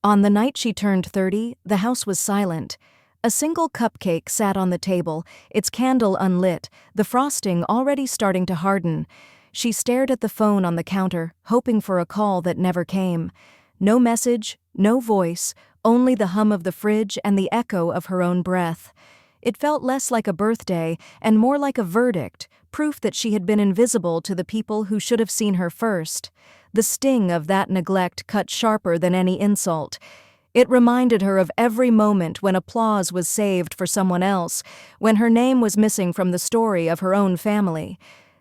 On the night she turned 30, the house was silent. A single cupcake sat on the table, its candle unlit, the frosting already starting to harden. She stared at the phone on the counter, hoping for a call that never came. No message, no voice, only the hum of the fridge and the echo of her own breath. It felt less like a birthday and more like a verdict, proof that she had been invisible to the people who should have seen her first. The sting of that neglect cut sharper than any insult. It reminded her of every moment when applause was saved for someone else, when her name was missing from the story of her own family.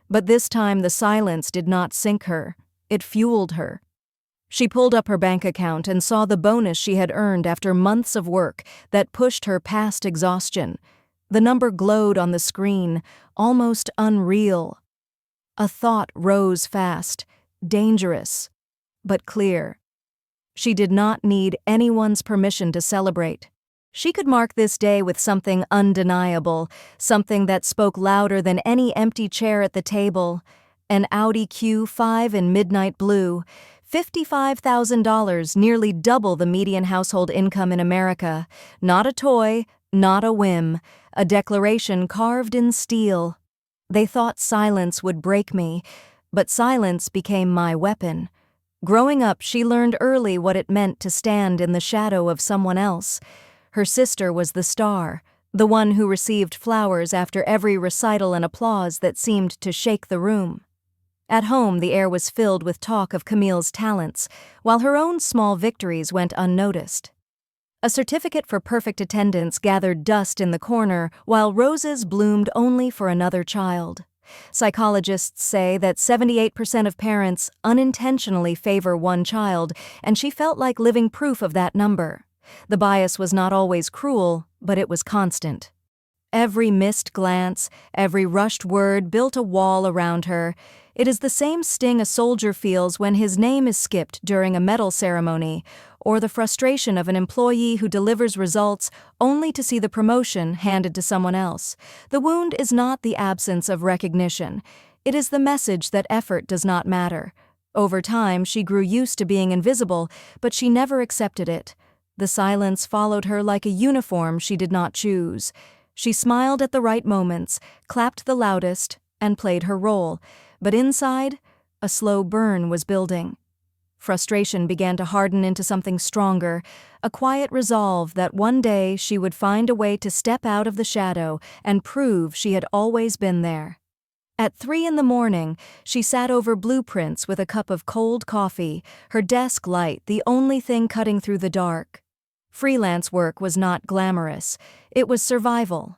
But this time the silence did not sink her. It fueled her. She pulled up her bank account and saw the bonus she had earned after months of work that pushed her past exhaustion. The number glowed on the screen, almost unreal. A thought rose fast, dangerous, but clear. She did not need anyone's permission to celebrate. She could mark this day with something undeniable, something that spoke louder than any empty chair at the table. An Audi Q5 in midnight blue, $55,000, nearly double the median household income in America. Not a toy, not a whim, a declaration carved in steel. They thought silence would break me, but silence became my weapon. Growing up, she learned early what it meant to stand in the shadow of someone else. Her sister was the star, the one who received flowers after every recital and applause that seemed to shake the room. At home, the air was filled with talk of Camille's talents, while her own small victories went unnoticed. A certificate for perfect attendance gathered dust in the corner, while roses bloomed only for another child. Psychologists say that 78% of parents unintentionally favor one child, and she felt like living proof of that number. The bias was not always cruel, but it was constant. Every missed glance, every rushed word built a wall around her. It is the same sting a soldier feels when his name is skipped during a medal ceremony, or the frustration of an employee who delivers results only to see the promotion handed to someone else. The wound is not the absence of recognition. It is the message that effort does not matter. Over time, she grew used to being invisible, but she never accepted it. The silence followed her like a uniform she did not choose. She smiled at the right moments, clapped the loudest, and played her role. But inside, a slow burn was building. Frustration began to harden into something stronger, a quiet resolve that one day she would find a way to step out of the shadow and prove she had always been there. At 3 a.m, she sat over blueprints with a cup of cold coffee, her desk light the only thing cutting through the dark. Freelance work was not glamorous. It was survival.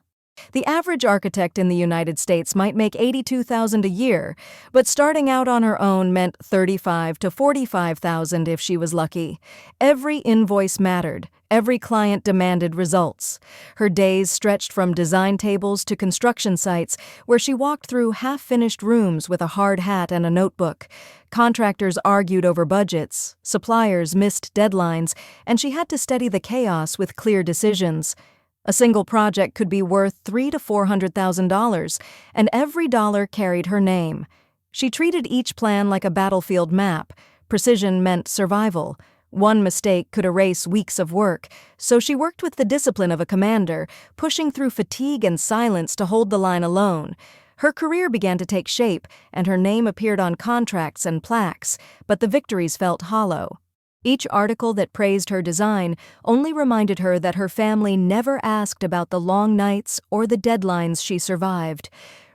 The average architect in the United States might make $82,000 a year, but starting out on her own meant $35,000 to $45,000 if she was lucky. Every invoice mattered. Every client demanded results. Her days stretched from design tables to construction sites, where she walked through half-finished rooms with a hard hat and a notebook. Contractors argued over budgets, suppliers missed deadlines, and she had to steady the chaos with clear decisions. A single project could be worth $300,000 to $400,000, and every dollar carried her name. She treated each plan like a battlefield map. Precision meant survival. One mistake could erase weeks of work, so she worked with the discipline of a commander, pushing through fatigue and silence to hold the line alone. Her career began to take shape, and her name appeared on contracts and plaques, but the victories felt hollow. Each article that praised her design only reminded her that her family never asked about the long nights or the deadlines she survived.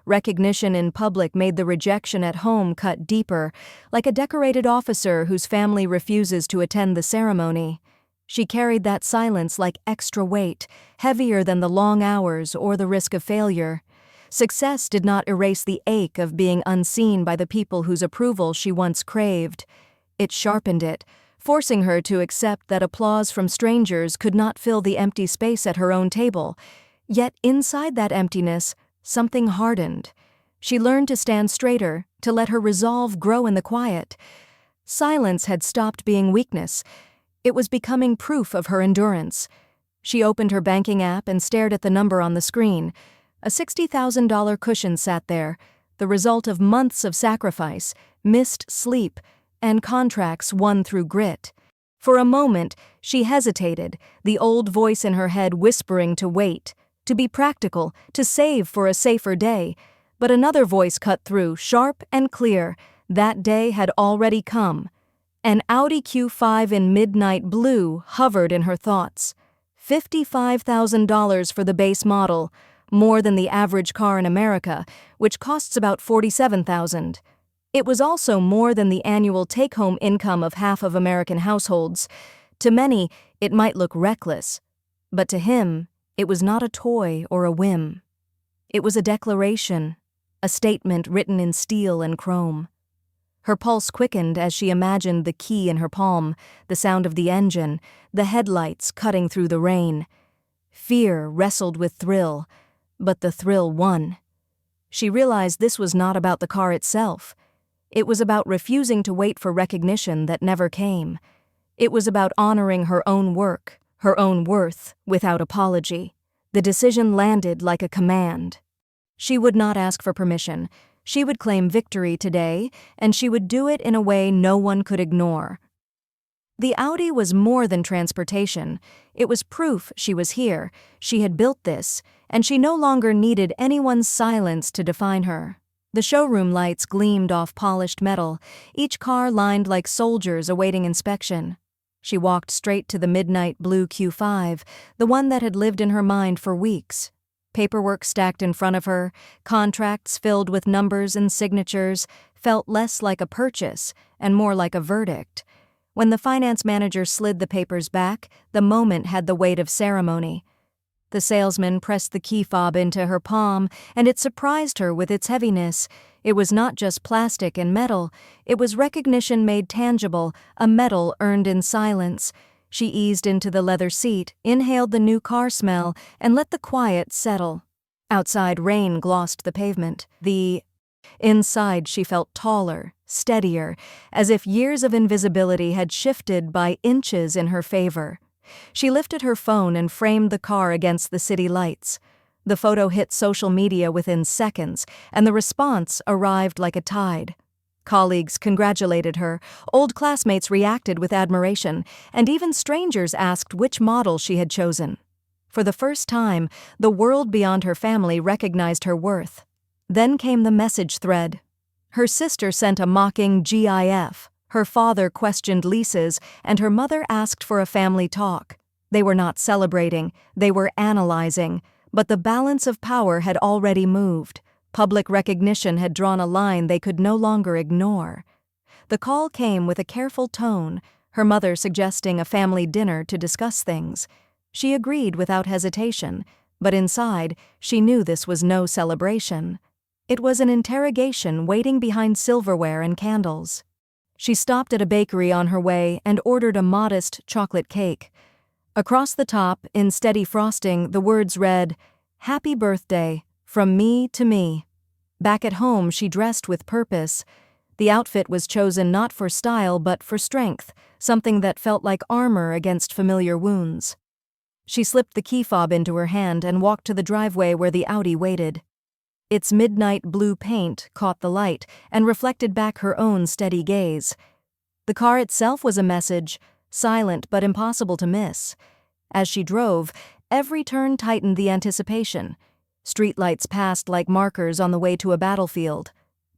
Recognition in public made the rejection at home cut deeper, like a decorated officer whose family refuses to attend the ceremony. She carried that silence like extra weight, heavier than the long hours or the risk of failure. Success did not erase the ache of being unseen by the people whose approval she once craved. It sharpened it, forcing her to accept that applause from strangers could not fill the empty space at her own table. Yet inside that emptiness, something hardened. She learned to stand straighter, to let her resolve grow in the quiet. Silence had stopped being weakness. It was becoming proof of her endurance. She opened her banking app and stared at the number on the screen. A $60,000 cushion sat there, the result of months of sacrifice, missed sleep, and contracts won through grit. For a moment, she hesitated, the old voice in her head whispering to wait, to be practical, to save for a safer day. But another voice cut through, sharp and clear. That day had already come. An Audi Q5 in midnight blue hovered in her thoughts. $55,000 for the base model, more than the average car in America, which costs about $47,000. It was also more than the annual take-home income of half of American households. To many, it might look reckless, but to him, it was not a toy or a whim. It was a declaration, a statement written in steel and chrome. Her pulse quickened as she imagined the key in her palm, the sound of the engine, the headlights cutting through the rain. Fear wrestled with thrill, but the thrill won. She realized this was not about the car itself. It was about refusing to wait for recognition that never came. It was about honoring her own work, her own worth, without apology. The decision landed like a command. She would not ask for permission. She would claim victory today, and she would do it in a way no one could ignore. The Audi was more than transportation. It was proof she was here. She had built this, and she no longer needed anyone's silence to define her. The showroom lights gleamed off polished metal, each car lined like soldiers awaiting inspection. She walked straight to the midnight blue Q5, the one that had lived in her mind for weeks. Paperwork stacked in front of her, contracts filled with numbers and signatures, felt less like a purchase and more like a verdict. When the finance manager slid the papers back, the moment had the weight of ceremony. The salesman pressed the key fob into her palm, and it surprised her with its heaviness. It was not just plastic and metal, it was recognition made tangible, a medal earned in silence. She eased into the leather seat, inhaled the new car smell, and let the quiet settle. Outside, rain glossed the pavement. Inside, she felt taller, steadier, as if years of invisibility had shifted by inches in her favor. She lifted her phone and framed the car against the city lights. The photo hit social media within seconds, and the response arrived like a tide. Colleagues congratulated her, old classmates reacted with admiration, and even strangers asked which model she had chosen. For the first time, the world beyond her family recognized her worth. Then came the message thread. Her sister sent a mocking GIF. Her father questioned leases, and her mother asked for a family talk. They were not celebrating, they were analyzing, but the balance of power had already moved. Public recognition had drawn a line they could no longer ignore. The call came with a careful tone, her mother suggesting a family dinner to discuss things. She agreed without hesitation, but inside, she knew this was no celebration. It was an interrogation waiting behind silverware and candles. She stopped at a bakery on her way and ordered a modest chocolate cake. Across the top, in steady frosting, the words read, "Happy birthday, from me to me." Back at home, she dressed with purpose. The outfit was chosen not for style but for strength, something that felt like armor against familiar wounds. She slipped the key fob into her hand and walked to the driveway where the Audi waited. Its midnight blue paint caught the light and reflected back her own steady gaze. The car itself was a message, silent but impossible to miss. As she drove, every turn tightened the anticipation. Streetlights passed like markers on the way to a battlefield.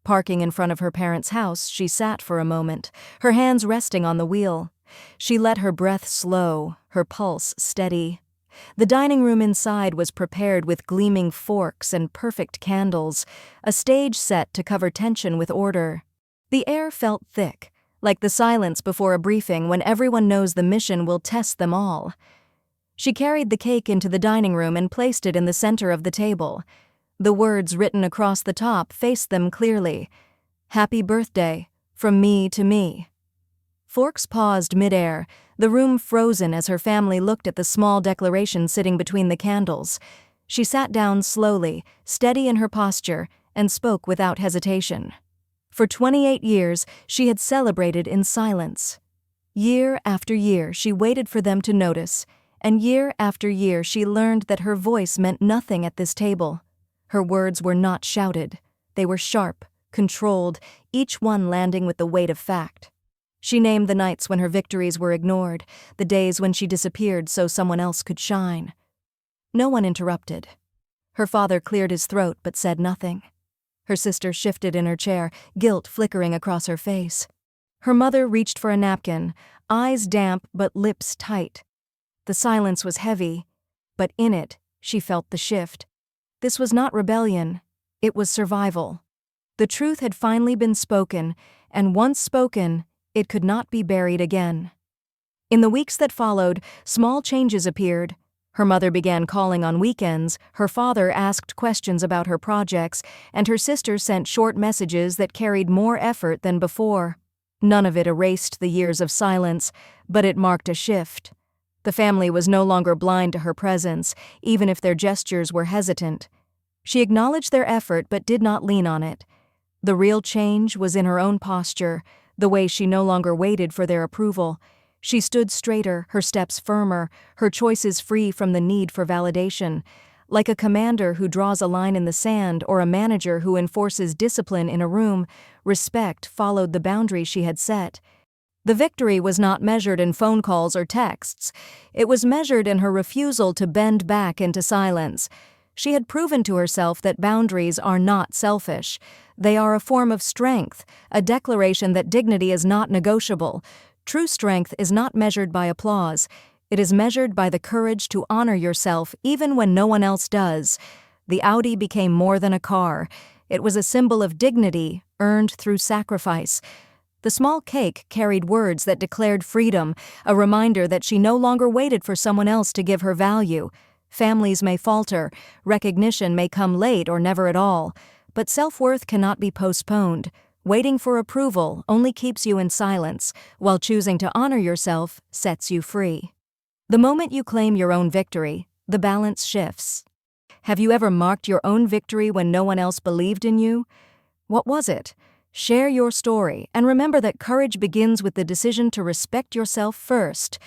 Parking in front of her parents' house, she sat for a moment, her hands resting on the wheel. She let her breath slow, her pulse steady. The dining room inside was prepared with gleaming forks and perfect candles, a stage set to cover tension with order. The air felt thick, like the silence before a briefing when everyone knows the mission will test them all. She carried the cake into the dining room and placed it in the center of the table. The words written across the top faced them clearly. "Happy birthday, from me to me." Forks paused midair, the room frozen as her family looked at the small declaration sitting between the candles. She sat down slowly, steady in her posture, and spoke without hesitation. For 28 years, she had celebrated in silence. Year after year, she waited for them to notice, and year after year she learned that her voice meant nothing at this table. Her words were not shouted. They were sharp, controlled, each one landing with the weight of fact. She named the nights when her victories were ignored, the days when she disappeared so someone else could shine. No one interrupted. Her father cleared his throat but said nothing. Her sister shifted in her chair, guilt flickering across her face. Her mother reached for a napkin, eyes damp but lips tight. The silence was heavy, but in it, she felt the shift. This was not rebellion, it was survival. The truth had finally been spoken, and once spoken, it could not be buried again. In the weeks that followed, small changes appeared. Her mother began calling on weekends, her father asked questions about her projects, and her sister sent short messages that carried more effort than before. None of it erased the years of silence, but it marked a shift. The family was no longer blind to her presence, even if their gestures were hesitant. She acknowledged their effort but did not lean on it. The real change was in her own posture, the way she no longer waited for their approval. She stood straighter, her steps firmer, her choices free from the need for validation. Like a commander who draws a line in the sand or a manager who enforces discipline in a room, respect followed the boundary she had set. The victory was not measured in phone calls or texts. It was measured in her refusal to bend back into silence. She had proven to herself that boundaries are not selfish. They are a form of strength, a declaration that dignity is not negotiable. True strength is not measured by applause. It is measured by the courage to honor yourself even when no one else does. The Audi became more than a car. It was a symbol of dignity, earned through sacrifice. The small cake carried words that declared freedom, a reminder that she no longer waited for someone else to give her value. Families may falter, recognition may come late or never at all, but self-worth cannot be postponed. Waiting for approval only keeps you in silence, while choosing to honor yourself sets you free. The moment you claim your own victory, the balance shifts. Have you ever marked your own victory when no one else believed in you? What was it? Share your story, and remember that courage begins with the decision to respect yourself first.